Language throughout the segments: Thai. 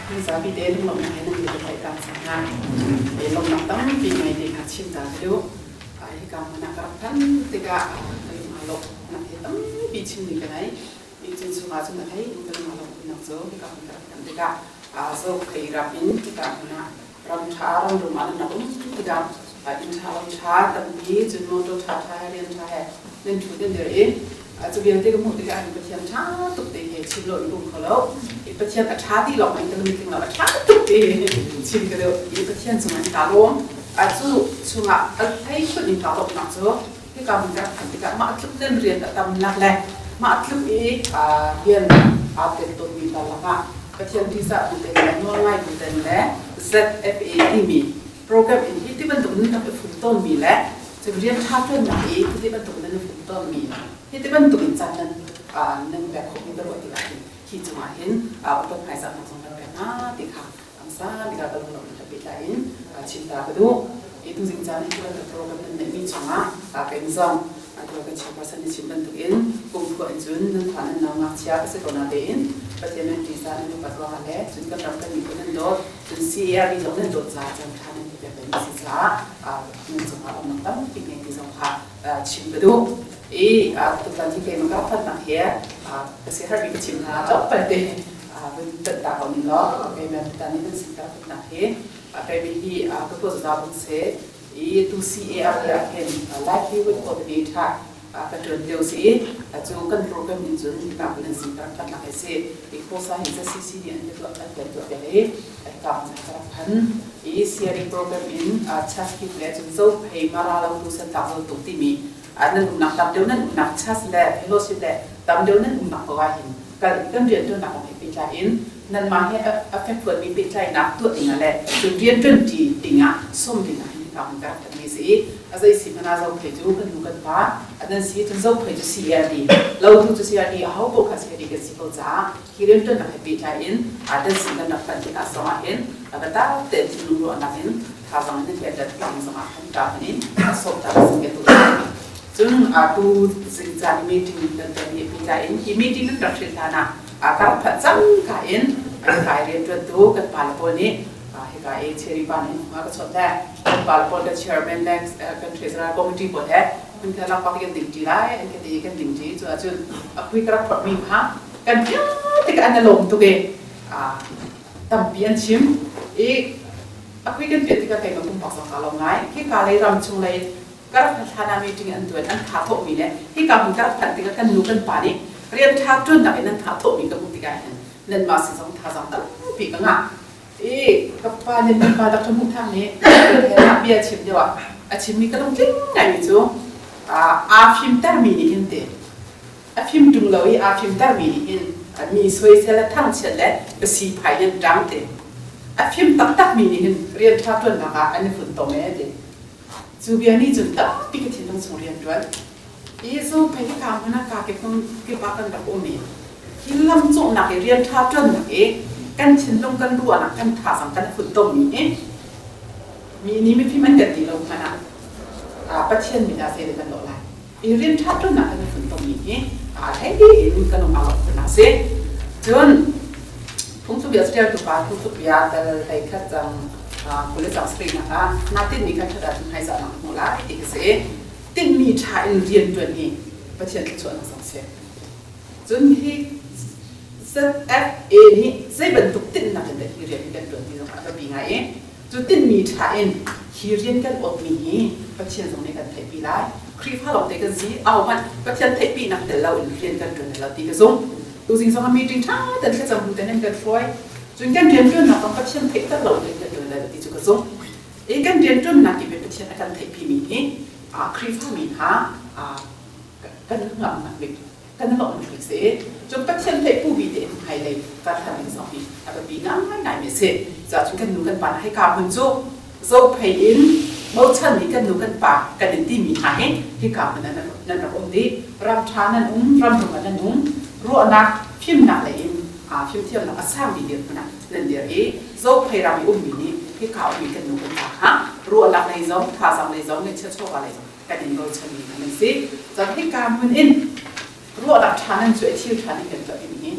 ที่สามีเดินลงมาให้นั่งอยู่ในการสังหารเดินลงมาตั้งปีใหม่เด็กหัดชิมตาดูไอ้การมันนักรักติกาไปมาลงนักเห็นตั้งปีชิมนี่กันไหนปีชิมสุราจุนไหนไปมาลงนักโซ่ที่การมันรักติกาโซ่ใครรับอินติกามันนะรำชารำรุมานักติกาอินชารำชาตั้งปีจุนโมโตชาไทยเรียนไทยเล่นชุดเดินเดี๋ยวเองจะเบียร์ที่ก็หมดที่การเป็นเชียงช้าตุกตีชิมหล่นบุ้งเขาแล้วเป็นเชียงกระชาที่หลอกมันจะมีถึงเราช้าตุกตีชิมกันเดียวเป็นเชียงสมัยตาลมจู่ช่วงให้คนอินตาลมนักสู้ที่การมันจะที่การมาจุดเล่นเรียนแต่ตำนักแหละมาจุดอีเรียนเป็นตัวมีตาละมาเป็นเชียงที่สัตว์เป็นแหล่งน้อยง่ายเป็นแหล่ง ZFA ที่มีโปรแกรมที่มันตรงนี้ทำเป็นฝุ่นต้นมีแหละจะเรียนชาติเรื่องไหนที่มันตรงนั้นฝุ่นต้นมีที่มันตุนจันนั้นนั่งแบบของตำรวจที่ไหนที่จะมาเห็นอุปกรณ์สำนักสงฆ์แบบนั้นที่ค่ะอันซ่าที่เราตำรวจจะไปได้ชิมตาไปดูitu zinjana itu ada program dan ini cuma kenzong atau kecil pasal di simpan tuin kumpul injun dan panen nama siapa sih kona dein pasien di sana itu patwa hale jun kan dapat dipunan dot jun siapa di zona dot saja panen di bawah di sisa cuma orang nonton piknik di zona cimbadu tu tadi kayak mengapa nak ya kesehatan di cimna cepat deh bentuk tak kau ni loh kayak tadi itu sih nak ya Akademi proposal dalam se itu CAR akan livelihood coordinator akan terus ajukan program itu kita boleh simpan kat nak se ikosa hingga CC yang itu akan terjadi akan terapkan sharing program ini cas kita jauh pay maralau tu setahun tu timi ada nak tampil nak cas le fellowship le tampil nak kawahin kan dia tu nak pijainนั่นมาให้เพื่อนมีเป็นใจนักตัวเองอะไรจุดเรียนจนดีติงส้มดีนะที่ทำกันมีสิอาศัยสิมันอาศัยเพจจูกันดูกันป้าอันนั้นสิจนเราเพจจูเสียดีเราดูจะเสียดีเขาบอกเขาเสียดีกันสิเขาจ้าที่เรียนจนนักเป็นใจอินอันนั้นสิกันนักเป็นที่อาสมาเห็นแล้วก็ตาเต็มที่รู้อันนั้นเห็นถ้าฟังนี่แค่จะตั้งสมาธิการนี้สอบตาสิ่งที่ตัวจนดูสิ่งที่มีที่นั่นเป็นเป็นใจอินที่มีที่นั่นรักษาหน้าการพัฒนาการอินการเรียนจนดูกันปาลปนี้ให้การเชอรี่ปานี่มาก็สอนได้กันปาลปกับ chairman แบงค์กันเทรซาร์คอมมิตี้บอร์ดมันแค่เราปฏิกันดิ่งจีได้กันดีกันดิ่งจีจนคุยกันพอมีพักกันเยอะที่กันอารมณ์ตัวเองตั้มเปลี่ยนชิมคุยกันเปลี่ยนที่กันไปมาคุ้มปักสังกัดเราไงที่การเลยรำชงเลยก็พัฒนามีจริงอันตัวนั้นขาโถมีเนี่ยที่การมันก็พัฒนากันรู้กันป่านี้เรียนชาติจนไหนนั้นขาโถมีกับมุติการนั่นมาสิ่งสำคัญตั้งปีกันอ่ะกับป้าเนี่ยป้าดักทั้งหมดทางนี้เห็นเบียร์ชิมเดียวชิมมีก็ต้องจริงไงมิจูฟิล์มตามีนี่เห็นเด็ดฟิล์มดุงเลยฟิล์มตามีนี่เห็นมีสวยเสร็จแล้วทั้งเสร็จแล้วก็สีพายยันจังเด็ดฟิล์มตักมีนี่เห็นเรียนชาติจนนะคะอันนี้ฝุ่นตกแม่เด็ดจูเบียร์นี่จนตั้งปีกันที่ต้องส่งเรียนด้วยสู้ไปที่การพนักงานเก็บคนเก็บปากกันแบบโอเมที่ลำโจนักเรียนท่าจนนักกันชินลงกันรัวนักกันท่าสังกันฝุ่นตมมีนี้ไม่พี่มันเกิดตีลงขนาดประเทศมีอาเซียนกันหลายเรียนท่าจนนักกันฝุ่นตมให้ดีกันออกมาหลายนะเสียจนพุ่งสุบิอาเซียนตัวป้าพุ่งสุบิอาแต่ในขั้นจังคุณเลสังสตรีนะคะนาติมีการขนาดให้สารหมดละอีกเสียติดมีชายเรียนตัวนี้ประเทศที่ชวนสังเสียจนที่ ZFA นี่ใช้บรรทุกติดนักเรียนที่เรียนกันตัวที่ต้องการปีไงจุดติดมีชายที่เรียนกันอดมีประเทศตรงนี้กันไทยปีไรครีฟ้าเราเด็กกันสิเอามันประเทศไทยปีนักแต่เราเรียนกันตัวเราตีกันส่งดูสิ่งสองมีจริงท่าแต่แค่จำพูดแต่นั่นกันฟอยจนการเรียนจนนักของประเทศไทยแต่เราเรียนกันตัวเราตีจุกันส่งการเรียนจนนักที่เป็นประเทศกันไทยปีมีครีฟ้ามีฮะกันหลังนักวิกันหลอกมันฟิกเซ่จนประเทศไทยผู้วิเดนไทยเลยการทำเป็นสองปีแต่ปีนั้นไม่ได้ไม่เสร็จจะจนกันดูกันป่าให้การมันโจ้เพยินเมื่อฉันมีกันดูกันป่ากันดินที่มีหายที่การมันนั่นเราองค์นี้รำชานั่นรำตรงนั้นรู้นักพิมพ์นักเลยพิมพ์เที่ยวนักสร้างดีเดียวนะนั่นเดียวโจ้เพยรำอุ้มมีนี้ที่เขามีกันดูกันป่าฮะรู้นักในโจ้ท่าสังในโจ้ในเชื้อโชว์อะไรกันดินเราฉันมีนั่นสิจะให้การมันรู้ระดับชั้นนั้นช่วยชี้ชั้นนี้เป็นแบบนี้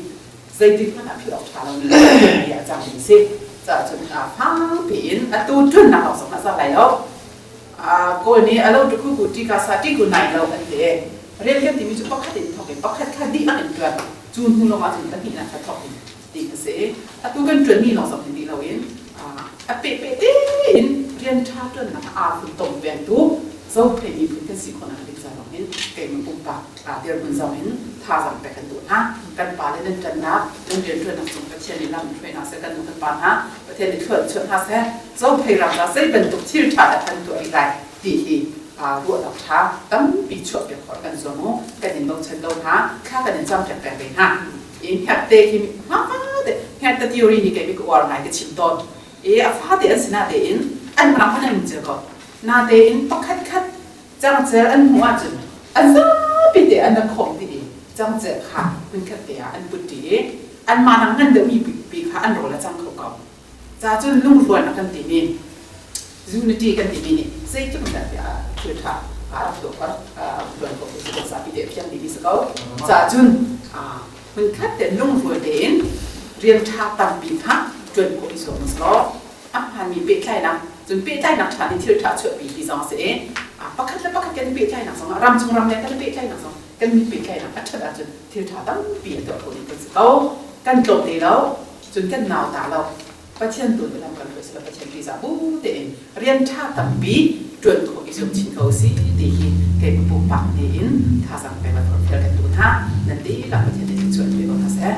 dây đi mana phi đọc thà là mình ya chẳng mình xem giờ chúng ta phá biển tu chuyên nào sống ra lại đâu cô này ở đâu tụi cô chỉ cả sa chỉ cô này đâu anh thế riêng cái thì mình chụp bắt khách điện thoại bắt khách đi ăn được chun hung lo mà chúng ta hiện là phải thọc thì sẽ tu cần chuẩn bị nó sống thì lâu yên pe tin riêng cha chuyên là phụ tổng về tu dấu phải đi phụ cái gì còn là việc gì rồi yên cái mình cũng bảo tiền mình giàu yên thà rằng phải cần tu ha cần bảo lên trần nát lên riêng chuyên là chúng ta chia đi làm phải là sẽ cần cần bảo ha và thế thì thuận ha sẽ dấu phải rằng là sẽ cần tu chia trả là cần tu lại thì ruột đọc thá tấm bị chuột việc khỏi cần số mô cái này mong chân đâu thá khác cái này trong chẳng phải về ha in hạt tê thì hạt tê theory như cái bị gọi là cái chim tôn phát triển sinh na in anh mà làm cái này chưa có na in bắt khách chẳng chờ anh mua chừng anh rất bị để anh đang khom thì chẳng chờ ha mình khách để anh bút đi anh mà năng ngân được bị khá anh rồi là chẳng khẩu cầu ra cho lung ruột là cần tìm mình unity kan di sini saya cuma dah cerita arah tu bulan kopi sudah sapi dia yang di sekau jajun menkat dan lung rutin rian cha tam bin ha jual kopi sudah masuk han mi bê chai nang jun bê chai nang cha ni cerita cuci bi song se pakat kan bê chai nang song ram chung ram le kan bê chai nang song kan mi bê chai nang achat dah jun cerita tam bi tu kopi sekau kan lom di lau jun kan nau ta lauประเทศตัวเป็นลำกันเลยสำหรับประเทศที่จะบูเดนเรียนชาติปีจนของอิสระชินเขาสิดีเก็บปุบปักดินถ้าสั่งไปมาทดเทียบกันดูท่านั่นดีหลังประเทศที่ชวนไปก็ท่าเสีย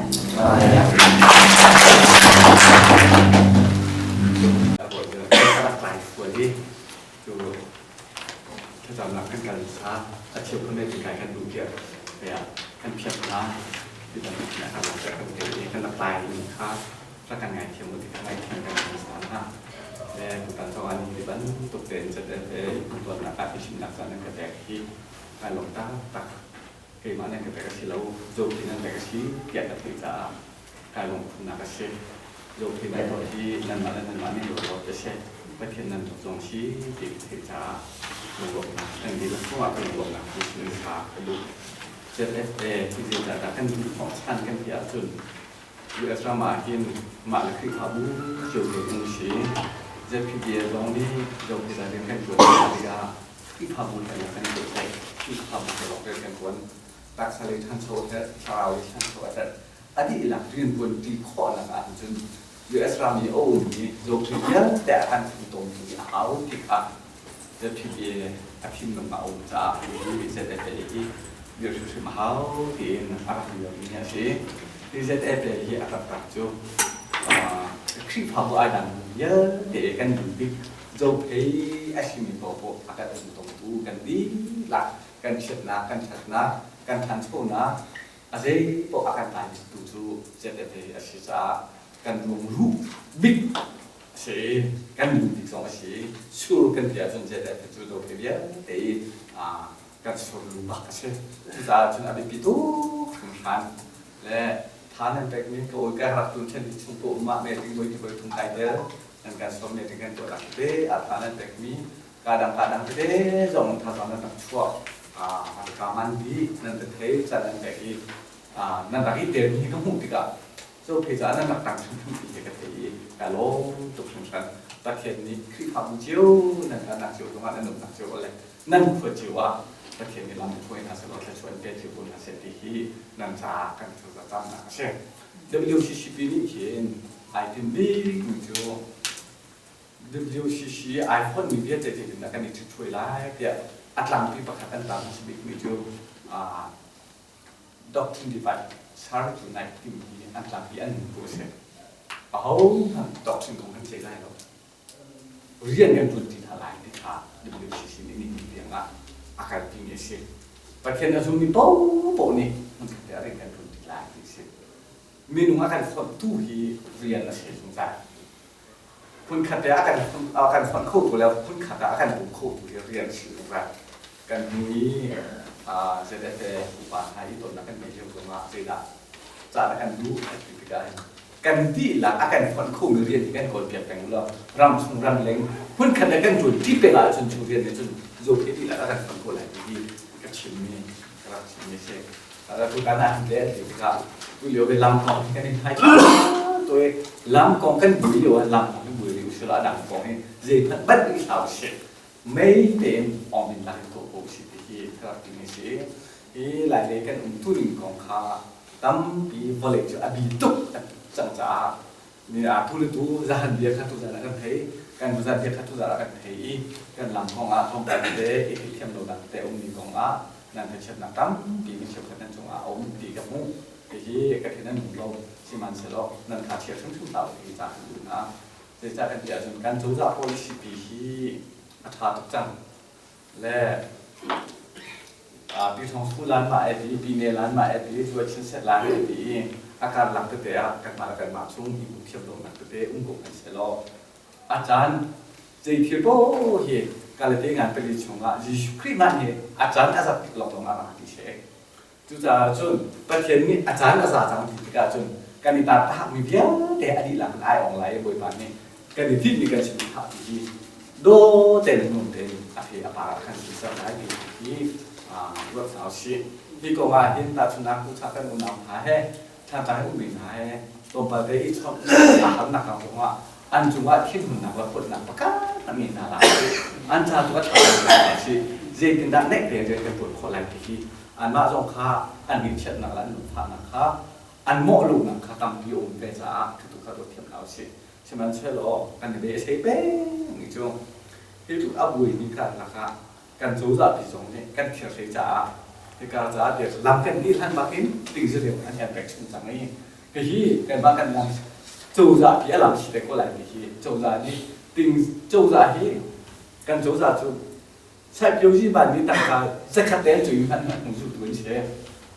ถ้าจำหลักกันการช้าอาชีพคนได้เป็นการกันดูเกี่ยวกับการเพียรนะที่จะนะครับหลังจากการเรียนกันหลักหลายมีค่าประกันงานเทียมมือที่ทำให้เทียมกันสอนฮะและผู้การสอนที่บ้านตกเด่นจะได้ตัวหน้าตาที่ชิมหนักสอนนั่นก็แต่ที่การลงตาตักเกี่ยมันนั่นก็แต่ก็ที่เราโจมที่นั่นแต่ก็ที่เกี่ยวกับที่จะการลงทุนนักเชฟโจมที่ในตัวที่นั่นมานี่เราจะเชฟประเทศนั้นตรงชี้ที่ที่จะลงนะอันนี้เราต้องว่าเป็นลงนะคือศึกษาดูจะได้ที่จะได้กันของชั้นกันที่อาจุนUS Ramakin malaki kabu jodoh musi jadi dia dongdi jodoh dari kan jodoh dia kabu kan jodoh kabu kalau kan kuan tak saling transfer chào transfer adi ilang rian pun di kho lang an jun US Rami o ni jodoh dia tak akan untung di hau kita jadi dia akhim ngau ta ni jadi dia dia susu mahal di arah dia ni sih thì sẽ đẹp để hiện tập cho khi phòng ai đang nhớ để căn đủ biết dâu thấy ai xin mình bộ các tổng tu căn đi là căn chật na căn thành phố na à thế bộ căn tài tu tu sẽ đẹp để ở phía xa căn vùng rú biết sẽ căn đủ biết xong sẽ xua căn địa chân sẽ đẹp để dâu thấy biết để căn số lũ bạc sẽ ra chân anh bị tu không phán lẽท่านเป็นมิตรโอ้ยการรับทุนเช่นชุมพมาเมติโดยที่บริทุนไทยเดอร์danการสมเด็จกันตัวหลักเด้ท่านเป็นมิkadang-kadangเด้จงท่านนั้นชั่วการดีนั่นเป็นเทศนั่นเป็นอีนั่นเป็นอีเดียนี่ก็มุ่งที่กับโจ้พิจารณาหนักต่างชุมพิจารณาที่การลงตุกสงสัยประเทศนี้คือความเจียวนั่นการนักเจียวตรงนั้นนั่นนักเจียวอะไรนั่นคือเจียวว่าประเทศนี้เราไม่ควรจะสละชวนเป็นเจียวบุญเสด็จที่นั่นจากกันสุดจะจำนะเช่น WCCP นี่เขียนไอเทมบิ๊กมีเจียว WCC ไอคอนมีเดียเจตินนักการนิช่วยไล่เกี่ยอัตลังที่ประกาศอัตลังที่บิ๊กมีเจียวด็อกทรินดิฟันชาร์จอยู่ในที่มีอัตลังที่อันโปรเซสเอาด็อกทรินของกันเสียได้แล้วเรียนกันตุนที่ทลายที่ขา WCC นี่เรียนละอาการจริงเสียประเทศนั้นมีโป๊ะนี่มันจะเรียนกันตุนที่ลายที่เสียมีนุ่งอาการคนตู้ที่เรียนละเสียสงสารคุณขัดแต่อาการคนโคตรแล้วคุณขัดแต่อาการบุคคลที่เรียนเสียสงสารกันนี้จะได้แต่อุปาทิตนนักการเมืองตัวมาเสียละจะนักการดูอะไรที่ได้กันที่หลังอาการคนโคตรเรียนที่กันคนเปลี่ยนแปลงแล้วรำชงรำเล้งคุณขัดแต่กันจุดที่เป็นอะไรจนเรียนในจนโยกที่หลังอาการคนโคตรอะไรที่กระชิมนี่กระชิมนี่เช่ ada bukan ada juga beliau belam kong kan ini hai tôi làm con cái bưởi rồi làm cái bưởi rồi sẽ là đằng con ấy gì thật bất cái sao sẽ mấy tiền ông mình làm của bộ sĩ thì các cái này sẽ lại lấy cái tu luyện con khá tâm bị vô lệ cho bị tục chẳng trả nên tu luyện tu ra hành việc tu ra là cái thấyกันบุษราเทียบทุจาระกันเฮีกันลำของอาของการเดอีกเทียมโลดันแต่องค์นี้ของอานั่นเป็นเชิดนักตั้มปีนี้เชิดกันนั่นจงอาองค์ตีกับมุ้งเฮีกันที่นั่นหนุ่มลมสิมันเสลอนั่นขาเชียร์ทั้งทุกเต่าที่จากอยู่นะจะจากกันเดียวจนการจุจาโพลิสิปีฮีอัฐาตุจังและปีทองสุล้านมาเอปีปีเนล้านมาเอปีช่วยชิ้นเสร็จล้านเอปีอาการหลังตัวเตะกันมาช่วงอีกเทียมโลนักตัวเตะอุ้งกบกันเสลออาจารย์ใจเทียบโอ้เฮการเล่นงานเป็นลิชงอ่ะยิสุคริมันเฮอาจารย์อาจารย์ติดลองมาที่เชกจุดจนประเทศนี้อาจารย์อาจารย์ติดกันจนการนิตาตามีเพียงแต่อดีตหลังไอออนไลน์บ่อยปานนี้การที่มีการชิมหาที่โดเต็นนุ่นเต็นอาทิตย์อาปาคันที่สลายที่รักษาชีที่ก็ว่าเห็นตาชุนักผู้ชายกันอุ่นน้ำหายท่านใจอุ่นหมิ่นหายตัวประเทศชอบทำหนักของผมว่าอันจุว่าที่หุ่นหนักว่าคนหนักปะกันนั่นมีนาลาอันชาตัวทำอะไรสิเจตินดันเน็กเดียร์จะปวดคอไหล่ที่อันมาจงข้าอันมีเช็ดหนักแล้วหนุนผ่านนักข้าอันโม่ลูกนักข้าตำโยมเป็นจ้าคือทุกข้าตัวเทียมเราสิใช่ไหมใช่หรอกันเดชเป้นี่จงที่ถูกอับวุยนี่กันนักข้ากันจูจ่าพิจงนี่กันเขียวเสียจ้าที่การจ้าเดี๋ยวลำกันที่ท่านมาเห็นติ่งเสียงอันนี้แปลกชุนจังนี่คือที่กันมากันลำ做啥别人是得过来的去，做啥你定做啥去，跟做啥做，才表示办你大家即刻第一最緊係唔少短寫，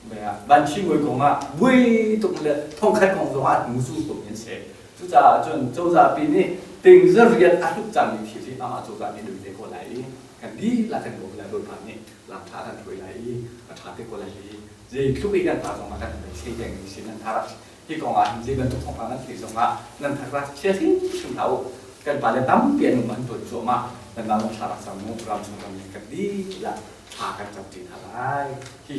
咪啊，萬千會講啊，唯獨咧通開講嘅話唔少短寫，做啥邊呢？定日日啊都站你條線啊，做啥你對得過來，กันดีละกันบอกแล้วโดยผ่านนี่หลังท้ากันถอยไหลท้าได้過來，即係ทุกอย่างผ่านมากันไม่ใช่อย่างนี้สินั่นท้าที่กองอาจจะเป็นตัวของการนั่นคือสงฆ์นั่นทักษะเชื่อที่ชุมเท้ากันไปแล้วตั้มเปลี่ยนมันตัวโจมาแต่เราชาลักษณะมุกรำชมรำกันดีละพากันจับจีนอะไรที่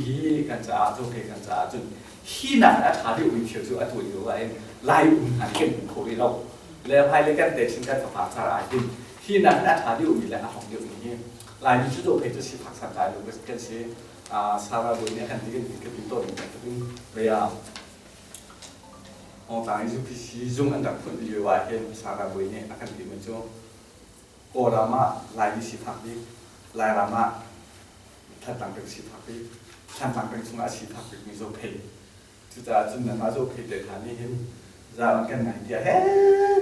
กันจะโจเพกันจะจนที่นั่นอาชาที่วิ่งเฉียวจู่อัตุยอยู่ไอ้ไล่อุ่นหันเก่งโควิดเราแล้วภายในกันเด็กชิงกันกับภาษาอะไรที่นั่นอาชาที่วิ่งแล้วของเดียวนี้ไล่จู่โจเพจะสิภาษาไทยเราก็จะสิสาระบนนี้กันที่กันเป็นต้นกันที่เรีย当然就必须用安达困以外，现沙拉维呢，阿看你们就，欧拉玛来一些拍的，来拉玛，他当个些拍的，他当个从阿些拍的มีโซเพ就在就能拿โซเพ的他นี่เห็นจะอันกันไหนเดียว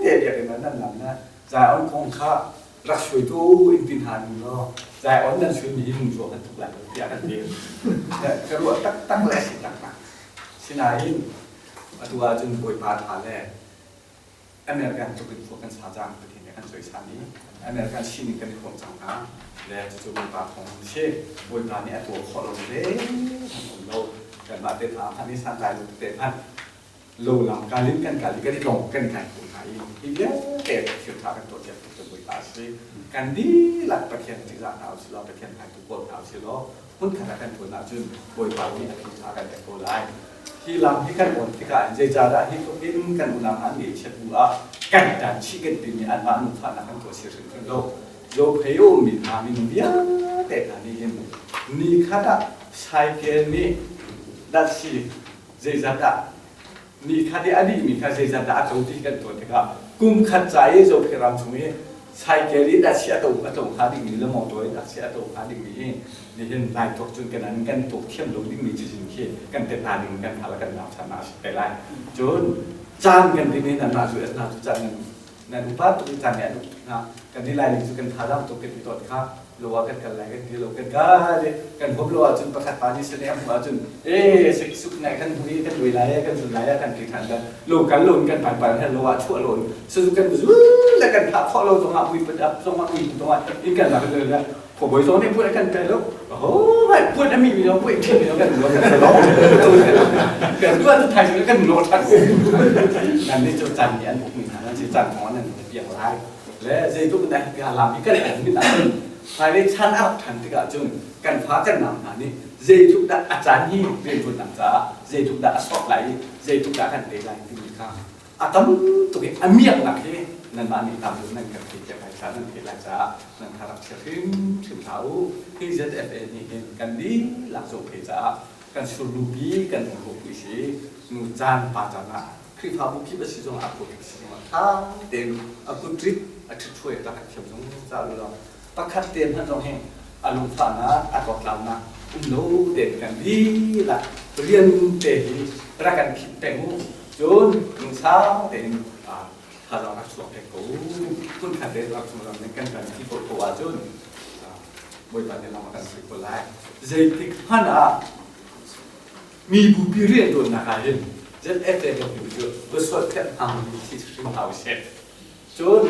เดียวมันนั่นหลังนะจะอันคงค่ารักช่วยตัวอินทินหาดูเนาะจะอันนั้นช่วยมีมุ่งชัวกันทุกหลังเดียวกันเดียวเนี่ยก็รู้ตั้งแรงสิตั้งมาสินายตัวจนป่วยพาทานแรกอเมริกันจะเป็นพวกกันสาจังประเทศในกันสวยชานี้อเมริกันชินกันในความจังนะและจะป่วยพาของเช่ป่วยพาเนี่ยตัวขอลงเด้ของเรากันมาเตะถามท่านนี้สันใจลงเตะท่านโลหลังการลิ้นกันการลิ้นกันที่ลงกันไก่คนไทยอีกแล้วเตะเฉียวชากันตัวเจ็บจะป่วยพาสิกันดีหลักประเทศที่จะเอาสิเราประเทศไทยทุกคนเอาสิเราพุ่งขนาดกันตัวน่าจนป่วยพาที่อธิษฐานกันแต่โบราณที่ลำที่กันหมดที่การเจจาระที่ก็เป็นกันอุณหภูมิเช่นว่ากันดันชิกันเป็นอันมานุษย์ผ่านกันตัวเสียถึงกันโลกโยเพโอมินามินุเบียแต่การนี้เห็นนี่ข้าได้ใช้เกณฑ์นี้ดัชชีเจจาระนี่ข้าได้อดีตมีข้าเจจาระตัวที่กันตัวที่ก็กุมขัดใจโยเพรำชงนี้ใช้เกณฑ์นี้ดัชชีตัวข้าดิ่งมีแล้วมองตัวดัชชีตัวข้าดิ่งมีนี่เห็นลายตกจนกันนั้นกันตกเทียมลงดิ่งมีจริงๆที่กันเตะตาดิ่งกันพาแล้วกันน้ำชนะไปไล่จนจานกันที่นี่นั่นมาสุดน่าจะจานนั่นอุปาตุจานเนี่ยนะกันที่ไล่ดิ่งสุกันพาดำตกกันที่ตัวข้าโลว่ากันไล่กันที่โลกันกันพบโลว่าจนประคัดปานิสเนียมว่าจนสุกไหนกันพวกนี้กันรวยไล่กันสุดไล่กันติดขันกันโลกันหล่นกันผ่านโลว่าชั่วหล่นสุกันแล้วกันพาข้อโลตรงมาวิ่งประดับตรงมาวิ่งตรงมาอีกกันหลังเลยนะผมบอกตอนนี้พูดกันไปแล้วโอ้ไม่พูดนั้นมีเราพูดเที่ยวกันหนูกันร้องเกิดว่าไทยกันหนูทันนั่นนี่จะจันเนี่ยผมมีฐานะจะจันของนั่นเปลี่ยนอะไรและเจ้าตัวนั้นการลำนี่ก็ได้ไม่ต่างผ ภายในชั้นอัพทันติกาจุนกันฟ้ากันนำหานี่เจทุกดาอาจารย์ที่เรียนคนหนังจ้าเจทุกดาสอบไหลเจทุกดากันเตะไหลที่มีค่าอาตั้มตัวเองอเมียงหนักที่นั่นมานี่ตามดูนั่นกันที่จะไปชั้นนั่นเห็นหลังจ้านั่นทารักเชื่อถึงเท้าที่เจเอฟเอ็นนี่เห็นกันดีหลักโจเพจ้ากันสุรุบีกันหัวกุชินูจานปาจานะคลิปภาพบุคคลสิจงอากุศลสิมาท่าเต็มอากุตริอาทิตย์ช่วยรักเชื่อมจงจ้าดูเราประคัดเต็มท่านจงแห่งอารมณ์ฝันนะอากาศลำนะโน้เด่นกันดีละเรียนเตะรักกันคิดแต่งจนลุงเช้าเด่นถ้าเรารักสวมแต่กูคุณขัดเด่นรักสมรในกันกันที่ปวดตัวจนบริบทในเรามากันสิบคนแรกเจติกฮันอามีบุพเรียนโดนนักการเรียนเจนเอฟเอ็มอยู่จุดบริสุทธิ์แค่อาหารที่สิ่งเอาเสร็จจน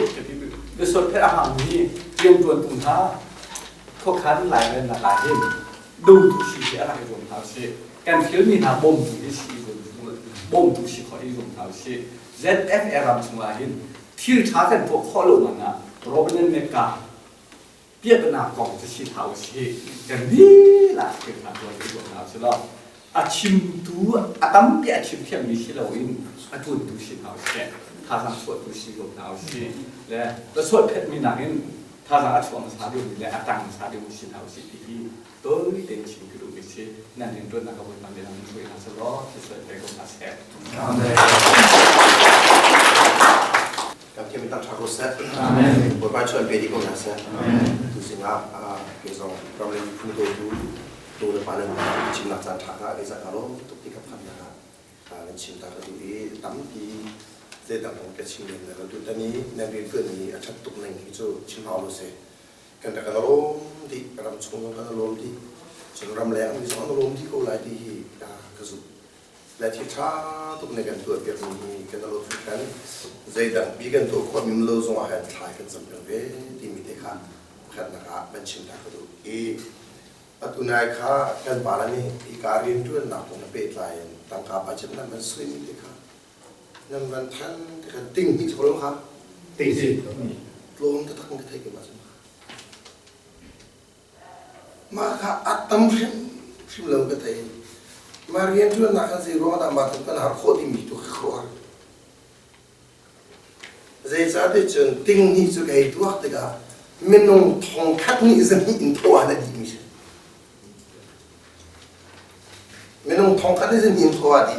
บริสุทธิ์แค่อาหารนี้เตรียมตัวตุนท่าพวกขันหลายเรื่องหลายเรื่องดูทุกสิ่งอะไรรวมทั้งสิ้นการเที่ยวมีหาบ่มทุกสิ่งรวมบ่มทุกสิ่งขอรวมทั้งสิ้น ZFR รำสมัยที่ท้ากันพวกข้อลงมันนะโรบินเมกาเปียกหน้ากองจะชี้เท้าชี้กันนี่ล่ะคือทางตัวที่รวมทั้งสิ้นแล้วอาชิมตัวอาตั้มเปียชิมเพียงมีชี้เราอินอาทุนทุกสิ่งเอาเช่นท้าทางสวดทุกสิ่งรวมทั้งสิ้นและสวดเพชรมีหนังอินถ้าเราอัดความสาดุและอัดตังสาดุสิ่งเอาสิ่งที่ตัวนี้เป็นสิ่งที่รู้สึกนั่นเองตัวนักบุญมันเดินทางช่วยหาสโลที่ช่วยไปกับอาเซียนกับที่มีตั้งชาโรเซ่บทบาทช่วยไปดีกว่านะเซ่ดูสินะเกี่ยวกับเราเรียนพูดดูในป่านั้นชิมนักจันทร์ก็ได้จากเราตุกติกับพันนะครับเป็นชิมตาก็ดูดีตั้มดีเจตังของแกชิมเนี่ยเราดูตอนนี้ในเรื่องเพื่อนนี้อาจจะตุกหนึ่งที่จะชิมเอาเลยเซ่กันแต่กันเราดีรำชงกันเราดีฉันรำแรงมีสองเราที่เขาหลายดีกระสุนและที่ท้าตุกในกันตัวเปียกนี้กันเราฝึกกันเจตังบีกันตัวความมีมือส่งอาหารทายกันสำเร็จเว้ที่มีเด็กขันขันนะครับเป็นชิมตาก็ดูอัตุนายข้ากันบาลนี่อีการินด้วยหนักของเปรตลายต่างกาปัจจุบันมันสวยมีเด็กขันนั่นมันท่านกันติ้งที่สุดแล้วครับติ้งสิลงจะทั้งกระเทยกันมาสิมาค่ะอัตมชิมลงกระเทยมาเรียนด้วยหนักกันสิร้อนแต่มาถึงกันหาโคตรมีตัวครัวเจ้าที่จนติ้งนี่สุดไอ้ตัวเด็กอะไม่น้องทองคัดนี่จะมีอินทัวร์นั่นดีมิใช่ไม่น้องทองคัดนี่จะมีอินทัวร์ดี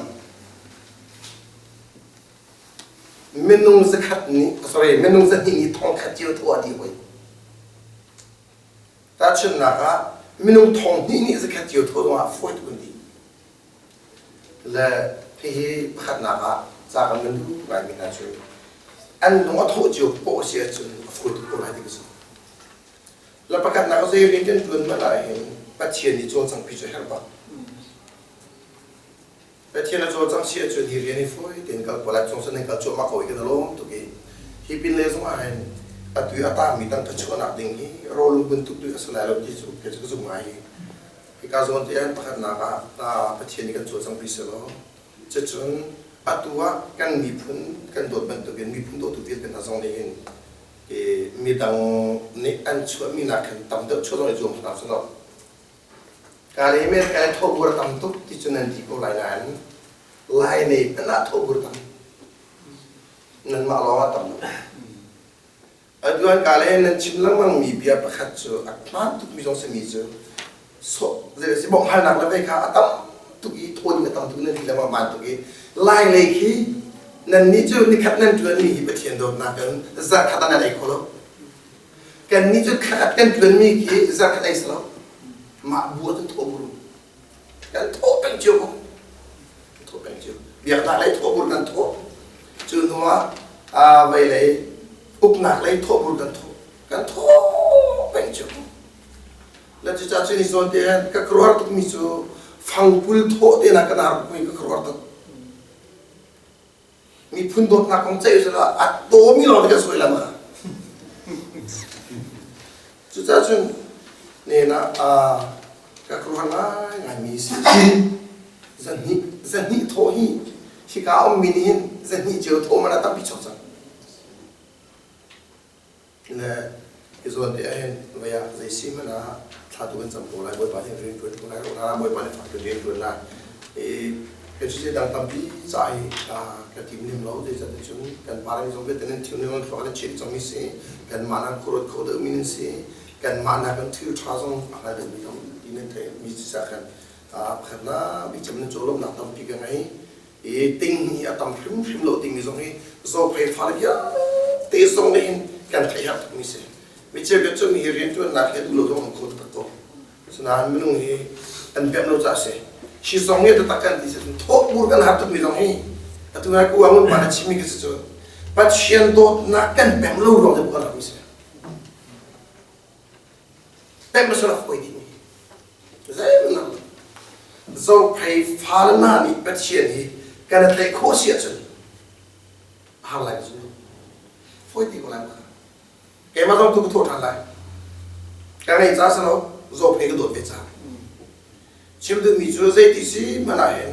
ไม่น้องจะคัดนี่ sorry ไม่น้องจะมีทองคัดเจียวทัวร์ดีไว้แต่ฉันนะคะไม่น้องทองนี่จะคัดเจียวทัวร์ว่าฟุ้ยทุกคนดีและพี่ขัดนะคะจากกันมันดูไม่มีน่าช่วยอันน้องทัวร์เจียวโป๊ะเสียจนฟุ้ยทุกคนอะไรก็สุดแล้วประกาศนักเรียนกันจนเมื่อไรปัจเจียนที่โจทย์สังพิจารณาปัจเจียนโจทย์สังเสียจนที่เรียนให้ฟุ้ยเด็กกับพลังจงสนิทกับโจทย์มาคุยกันตลอดทุกทีที่เป็นเลสมาเห็นอัตุยอาตามีตั้งแต่ช่วงนักดิ่งที่รอลุเป็นทุกตัวสลายลงที่สุดเกิดจากสุขหมายที่การส่วนที่อันประกาศนักตาปัจเจียนกันโจทย์สังพิจารณาจะจนอัตัวกันมีพุ่นกันโดดเป็นตัวเป็นมีพุ่นโดดตัวเป็นอาสงเองมีดังนี้อันช่วยมีนักตั้มเด็กช่วยเราจงทำสนุกการเรียนการทบทวนตั้มทุกที่จะนั่นที่เขารายงานลายนี้เป็นนักทบทวนตั้มนั่นมาล้อตั้มอันด้วยการเรียนนั้นชิมแล้วมันมีเบียร์ประคัตเจออัตมาทุกมีจงเสมีเจอโซ่เดี๋ยวสิบอกให้นักแล้วไปค่ะตั้มทุกอีทวนกับตั้มทุกนั่นที่เรามาทุกอีลายเลยที่นั่นนี่จุดนี่ขัดนั่นจุดนี่เป็นเทียนโดดนักกันจะขัดอะไรคนละกันนี่จุดขัดกันจุดนี่ที่จะขัดอะไรสละมาบัวจนทั่วบุรุษกันทั่วเป็นจิ๋วทั่วเป็นจิ๋วเบียร์นักเลยทั่วบุรุษกันทั่วจุดว่าไปเลยอุปนักเลยทั่วบุรุษกันทั่วเป็นจิ๋วแล้วจะจัดสิ่งส่วนเดียร์ก็ครัวตุกมิจูฟังพูดทั่วเดียร์นักกันหาคุยก็ครัวตุกมีพุ่นโดดนักของเจ้าสุดละอัดโตมีหลอดก็สวยละมาจุดจุดเนี่ยนะก็ครัวน่างานมีสิจะนี่โทฮีที่เขาเอามินินจะนี่เจอโทมันตั้งพิจารณาเลย izon te ahen vaya zaisi mana thatu kan sampo lai boy pani rin tu tu lai ona boy pani fakir rin tu na ke chise dang tampi sai ka tim nim lo de jat chun kan parang jong ke tenen thun nim lo kan chik chong mi se kan mana khorot khod min se kan mana kan thu thazong ala de mi dom inen te mi sa kan khana bi cham cholom na tampi ka ngai ting ni atam phim lo ting mi jong hi zo phe phal ya te song ne kan thayat mi se mi che ga chum hi rin tu na ke lo dong khod ta to sna minung hi an pem lo cha se si song ni ta kan di se thok bur kan hat mi jong hi atu na ku amun pa na chimi ke se pat sien do na kan pem lo ro de ba mi se pem so la khoi di mi zai na zo phe phal na ni pat sien hi kan te kho sia chun ha lai chu phoi di ko la cái mà trong tu thằng lại cái này giá sao rồi phải cái đột về giá chiếm được mỹ chúa dây tí xí mà lại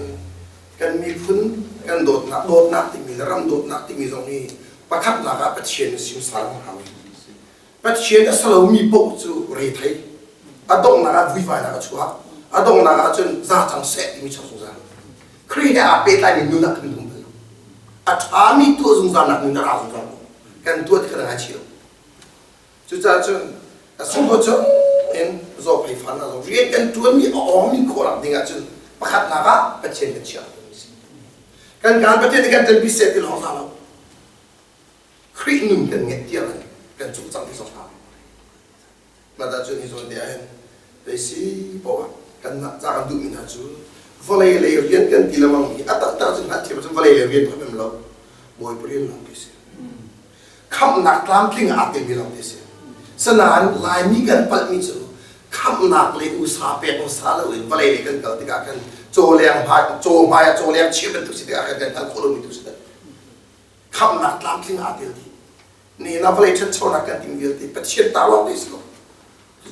cần mi phun cần đột nát thì mình ram đột nát thì mình giống như bắt khắp là các bắt chiến sinh sản mà hao bắt chiến là sao mi bộ chú rầy thấy đông là vui vẻ là chúa đông là chân gia tăng sẽ thì mình chọn xuống ra khi đã bê tay mình nát mình không được thà mi tua dùng ra nát mình đã ra dùng ra cần tua thì cái này chịu chú cha chân xong rồi chân em do phải phán là rồi riêng cái tuấn mi ở mình khó làm tiếng chân bắt khát nào á bắt trên cái chuyện cái bắt trên cái tên bị sét thì họ sao khi nung cái nghe tiếng này cái chú trọng thì sao mà ta chân thì rồi để em để xí bỏ cái nát ra cái đụng mình hả chú vơi lấy riêng cái tí là mong gì ta chân hạt thì chân vơi lấy riêng phải làm lâu bồi riêng làm cái gì không nát làm tiếng ác thì làm cái gì senang lai mi kan pal mi chu kham nak le usa pe ko sa lo in balai le kan kal tika kan choliang bha cho maya choliang chi ben tu si tika kan kan kholo mi tu si kham nak lam kling a tel ni na balai chen chona kan ting gel ti pet chen ta lo dis ko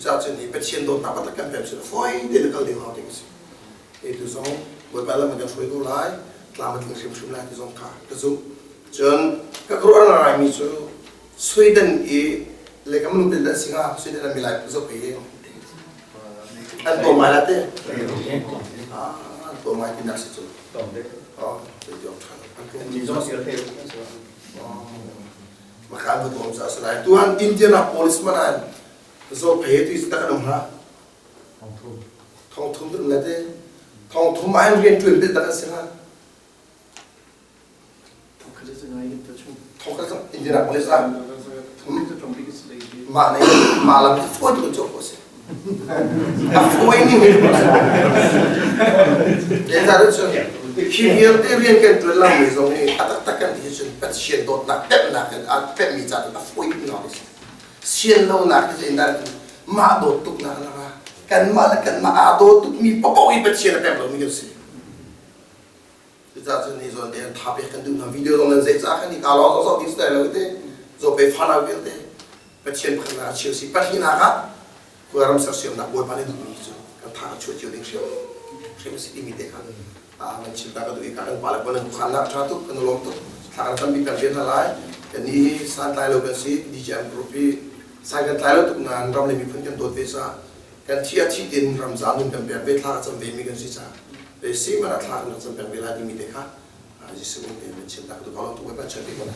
cha chen ni pet chen do na pa ta kan pem se foi de kal de lo ting si e tu song bo ba la ma kan shoi ko lai tla ma ting sim shum la ti song ka ka zu chen ka kro na rai mi chu Sweden e le kamu nunggu dari singa sudah dalam milai besok ini, anto malah teh, anto malah tidak sesuatu, jadi orang maka anto tuh saya selai Tuhan Indianapolis mana, besok itu kita kan mana, thong thum tu nanti, thong thum main rian tuan tu tak singa, thong kerja Indianapolis lah. Mana malam itu foi tu jauh sih, foi ni. Jadi ada tu, hilir tu rian kan tu lam ni so ni, atak takkan dia tu pasien dot nak pep nak kan, pep mi jatuh tak foi ni orang sih. Sien lo nak tu indah mak dot tu nak kan malah kan mak dot tu mi pokok i pasien pep lo mi tu sih. Jadi tu ni so dia tapi kan tu na video orang saya cakap ni kalau orang so di style itu, so pe fana gitu. Pasien pernah Chelsea, pasien apa? Kurang sersiam nak buat panen dulu itu. Kan thang cuci orang siapa mesti dimiliki kan. Mencinta kan tu ikan palak panen bukan nak jatuh kan lom tu. Thang tambi pasien halai. Kan ni santai lo kan si di jam grupi. Saya kan tahu tu nan ram lebih pun kan dot visa. Kan tiap din Ramzan kan berbe thang macam bemi kan si cah. Besi mana thang macam berbe lah dimiliki kan. Jadi semua mencinta tu kalau tu buat macam ni mana.